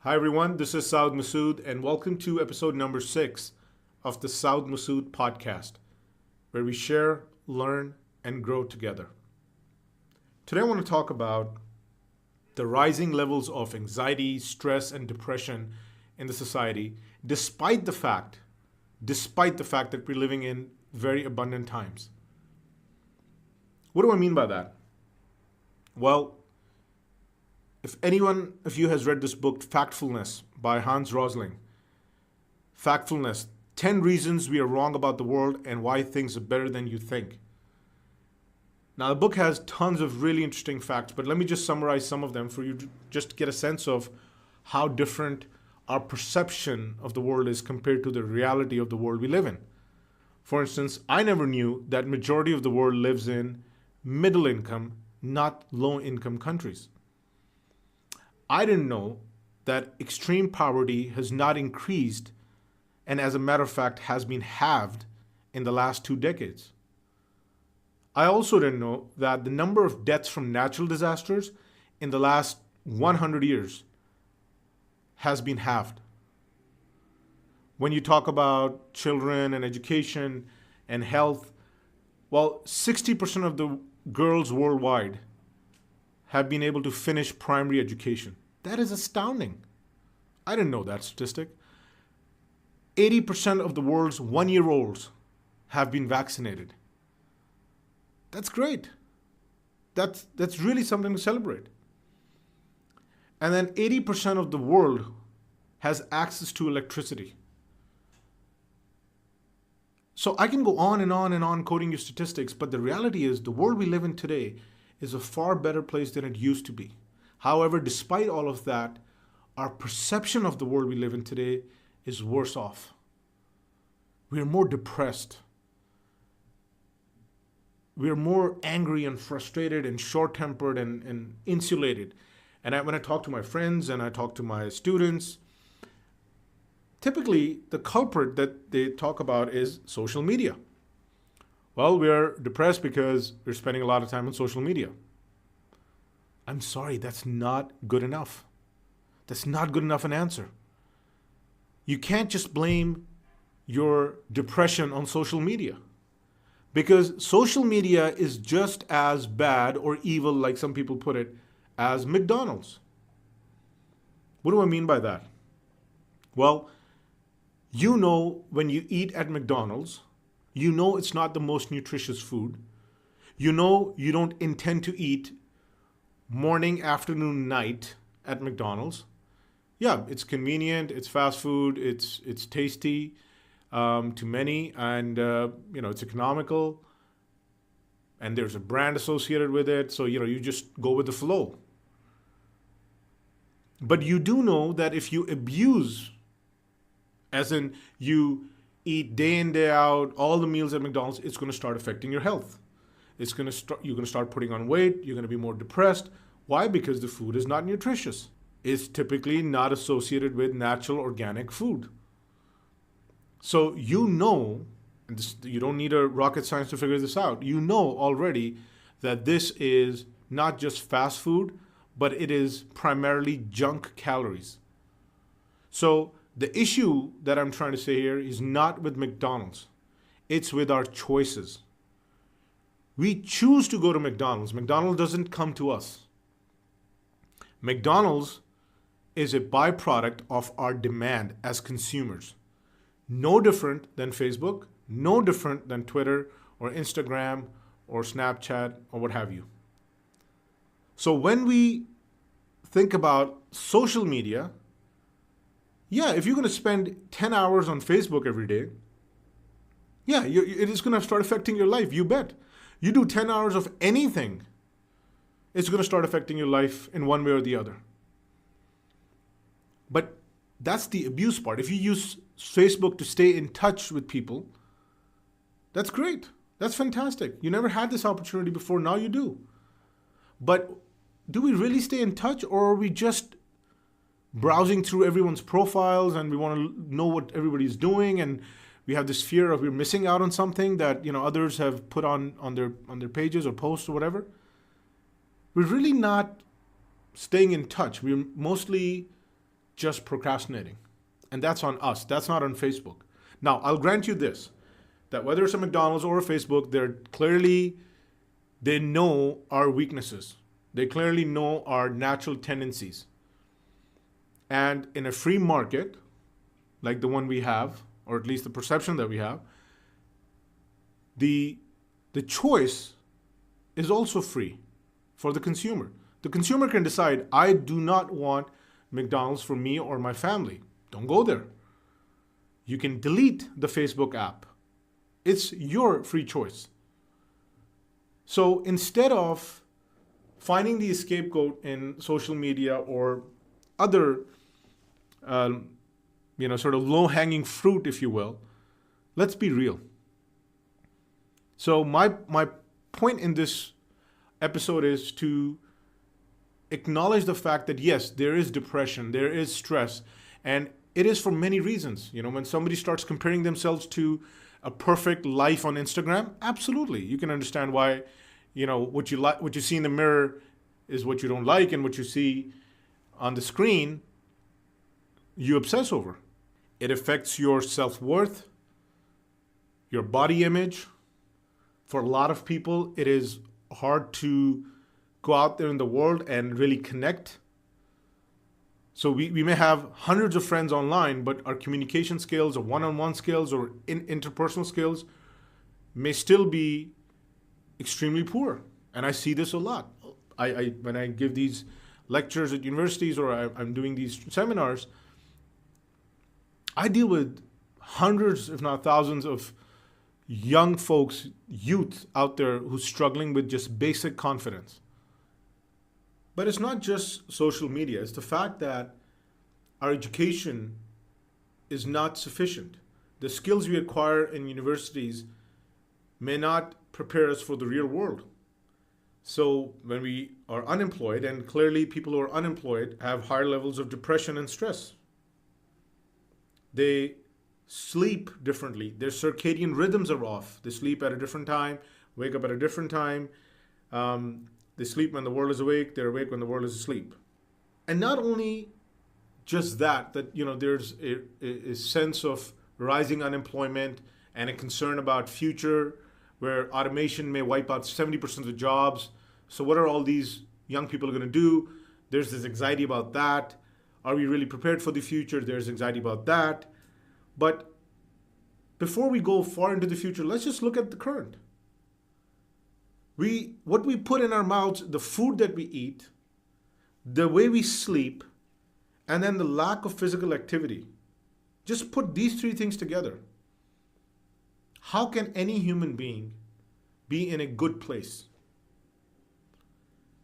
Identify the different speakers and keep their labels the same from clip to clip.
Speaker 1: Hi everyone, this is Saud Masud, and welcome to episode number 6 of the Saud Masud Podcast, where we share, learn, and grow together. Today I want to talk about the rising levels of anxiety, stress, and depression in the society, despite the fact that we're living in very abundant times. What do I mean by that? Well, if anyone of you has read this book, Factfulness by Hans Rosling, Factfulness, 10 Reasons We Are Wrong About the World and Why Things Are Better Than You Think. Now, the book has tons of really interesting facts, but let me just summarize some of them for you to just get a sense of how different our perception of the world is compared to the reality of the world we live in. For instance, I never knew that majority of the world lives in middle income, not low income countries. I didn't know that extreme poverty has not increased and, as a matter of fact, has been halved in the last 2 decades. I also didn't know that the number of deaths from natural disasters in the last 100 years has been halved. When you talk about children and education and health, 60% of the girls worldwide have been able to finish primary education. That is astounding. I didn't know that statistic. 80% of the world's 1-year-olds have been vaccinated. That's great. That's really something to celebrate. And then 80% of the world has access to electricity. So I can go on and on and on quoting you statistics, but the reality is the world we live in today is a far better place than it used to be. However, despite all of that, our perception of the world we live in today is worse off. We are more depressed. We are more angry and frustrated and short-tempered and insulated. And when I talk to my friends and I talk to my students, typically the culprit that they talk about is social media. Well, we're depressed because we're spending a lot of time on social media. I'm sorry, that's not good enough. That's not good enough an answer. You can't just blame your depression on social media, because social media is just as bad or evil, like some people put it, as McDonald's. What do I mean by that? Well, you know when you eat at McDonald's, you know it's not the most nutritious food. You know you don't intend to eat morning, afternoon, night at McDonald's. Yeah, it's convenient, it's fast food, it's tasty to many, and it's economical, and there's a brand associated with it, so you just go with the flow. But you do know that if you abuse, as in you eat day in, day out, all the meals at McDonald's, it's going to start affecting your health. You're going to start putting on weight. You're going to be more depressed. Why? Because the food is not nutritious. It's typically not associated with natural organic food. So you don't need a rocket science to figure this out. You know already that this is not just fast food, but it is primarily junk calories. So the issue that I'm trying to say here is not with McDonald's. It's with our choices. We choose to go to McDonald's. McDonald's doesn't come to us. McDonald's is a byproduct of our demand as consumers. No different than Facebook, no different than Twitter or Instagram or Snapchat or what have you. So when we think about social media, if you're going to spend 10 hours on Facebook every day, it is going to start affecting your life, you bet. You do 10 hours of anything, it's going to start affecting your life in one way or the other. But that's the abuse part. If you use Facebook to stay in touch with people, that's great. That's fantastic. You never had this opportunity before, now you do. But do we really stay in touch, or are we just browsing through everyone's profiles and we want to know what everybody's doing, and we have this fear of we're missing out on something that others have put on their pages or posts or whatever? We're really not staying in touch. We're mostly just procrastinating. And that's on us. That's not on Facebook. Now, I'll grant you this, that whether it's a McDonald's or a Facebook, they know our weaknesses. They clearly know our natural tendencies. And in a free market, like the one we have, or at least the perception that we have, the choice is also free for the consumer. The consumer can decide, I do not want McDonald's for me or my family. Don't go there. You can delete the Facebook app. It's your free choice. So instead of finding the scapegoat in social media or other, sort of low-hanging fruit, if you will, let's be real. So my point in this episode is to acknowledge the fact that yes, there is depression, there is stress, and it is for many reasons. When somebody starts comparing themselves to a perfect life on Instagram, absolutely, you can understand why, what you see in the mirror is what you don't like, and what you see on the screen, you obsess over. It affects your self-worth, your body image. For a lot of people, it is hard to go out there in the world and really connect. So we may have hundreds of friends online, but our communication skills or one-on-one skills or interpersonal skills may still be extremely poor. And I see this a lot. When I give these lectures at universities or I'm doing these seminars, I deal with hundreds, if not thousands, of young folks, youth out there who's struggling with just basic confidence. But it's not just social media. It's the fact that our education is not sufficient. The skills we acquire in universities may not prepare us for the real world. So when we are unemployed, and clearly people who are unemployed have higher levels of depression and stress. They sleep differently. Their circadian rhythms are off. They sleep at a different time, wake up at a different time. They sleep when the world is awake. They're awake when the world is asleep. And not only just that there's a sense of rising unemployment and a concern about future where automation may wipe out 70% of the jobs. So what are all these young people going to do? There's this anxiety about that. Are we really prepared for the future? There's anxiety about that. But before we go far into the future, let's just look at the current. What we put in our mouths, the food that we eat, the way we sleep, and then the lack of physical activity. Just put these three things together. How can any human being be in a good place?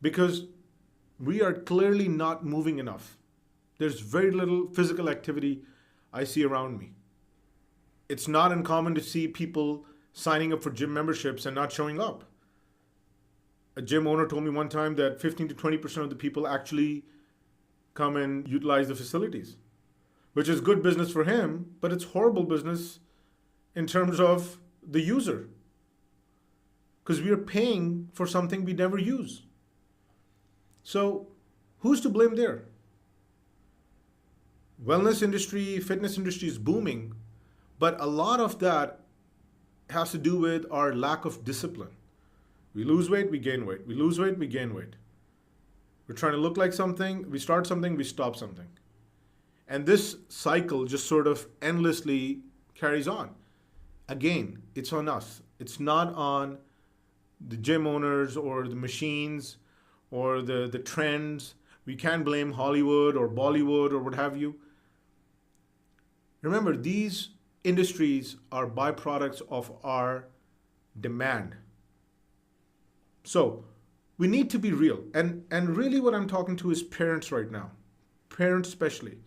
Speaker 1: Because we are clearly not moving enough. There's very little physical activity I see around me. It's not uncommon to see people signing up for gym memberships and not showing up. A gym owner told me one time that 15 to 20% of the people actually come and utilize the facilities, which is good business for him, but it's horrible business in terms of the user, because we are paying for something we never use. So who's to blame there? Wellness industry, fitness industry is booming, but a lot of that has to do with our lack of discipline. We lose weight, we gain weight. We lose weight, we gain weight. We're trying to look like something, we start something, we stop something. And this cycle just sort of endlessly carries on. Again, it's on us. It's not on the gym owners or the machines or the trends. We can't blame Hollywood or Bollywood or what have you. Remember, these industries are byproducts of our demand. So we need to be real. And really what I'm talking to is parents right now. Parents especially.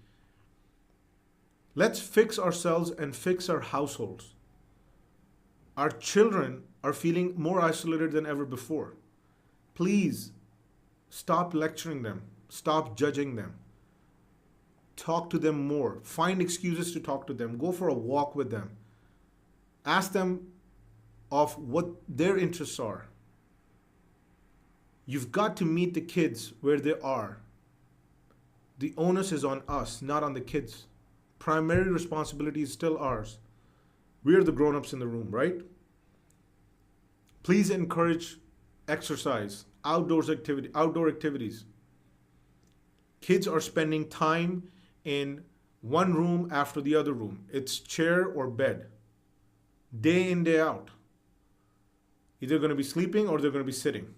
Speaker 1: Let's fix ourselves and fix our households. Our children are feeling more isolated than ever before. Please stop lecturing them. Stop judging them. Talk to them more. Find excuses to talk to them. Go for a walk with them. Ask them of what their interests are. You've got to meet the kids where they are. the onus is on us, not on the kids. Primary responsibility is still ours. We are the grown-ups in the room, right? Please encourage exercise, outdoor activities. Kids are spending time in one room after the other room. It's chair or bed. Day in, day out. Either going to be sleeping or they're going to be sitting.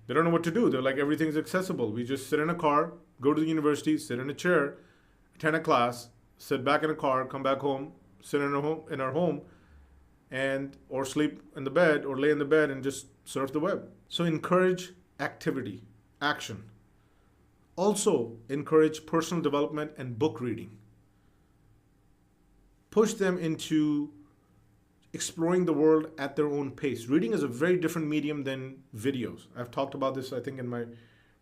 Speaker 1: They don't know what to do. They're like, everything's accessible. We just sit in a car, go to the university, sit in a chair, attend a class, sit back in a car, come back home, sit in our home, and or sleep in the bed or lay in the bed and just surf the web. So encourage activity, action. Also encourage personal development and book reading. Push them into exploring the world at their own pace. Reading is a very different medium than videos. I've talked about this, I think, in my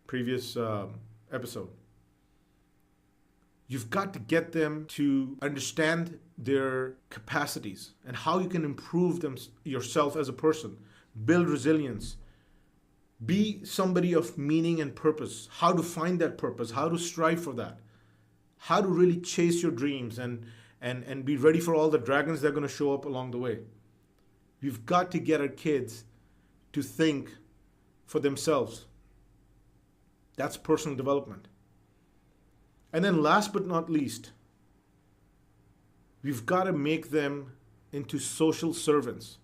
Speaker 1: previous episode. You've got to get them to understand their capacities and how you can improve yourself as a person, build resilience, be somebody of meaning and purpose, how to find that purpose, how to strive for that, how to really chase your dreams and be ready for all the dragons that are going to show up along the way. We've got to get our kids to think for themselves. That's personal development. And then last but not least, we've got to make them into social servants.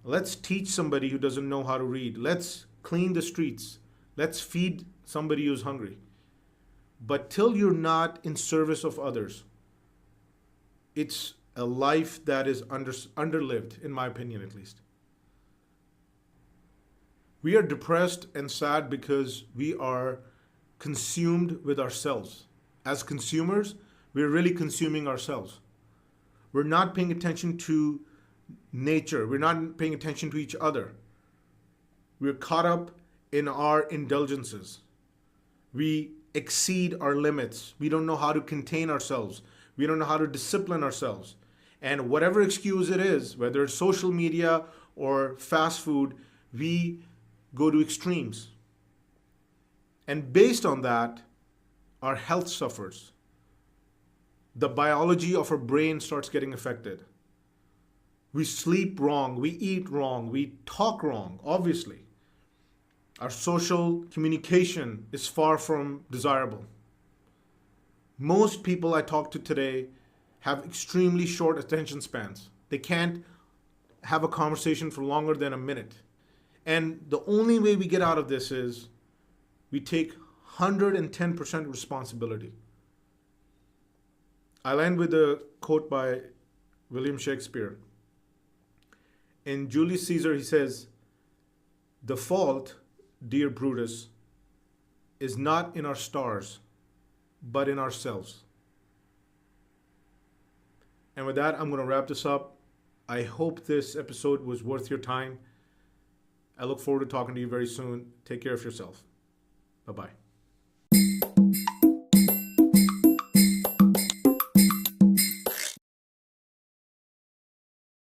Speaker 1: Let's teach somebody who doesn't know how to read. Let's clean the streets. Let's feed somebody who's hungry. But till you're not in service of others, it's a life that is underlived, in my opinion at least. We are depressed and sad because we are consumed with ourselves. As consumers, we're really consuming ourselves. We're not paying attention to nature. We're not paying attention to each other. We're caught up in our indulgences. We exceed our limits. We don't know how to contain ourselves. We don't know how to discipline ourselves. And whatever excuse it is, whether it's social media or fast food, we go to extremes. And based on that, our health suffers. The biology of our brain starts getting affected. We sleep wrong, we eat wrong, we talk wrong, obviously. Our social communication is far from desirable. Most people I talk to today have extremely short attention spans. They can't have a conversation for longer than a minute. And the only way we get out of this is we take 110% responsibility. I'll end with a quote by William Shakespeare. In Julius Caesar, he says, "The fault, dear Brutus, is not in our stars, but in ourselves." And with that, I'm going to wrap this up. I hope this episode was worth your time. I look forward to talking to you very soon. Take care of yourself. Bye-bye.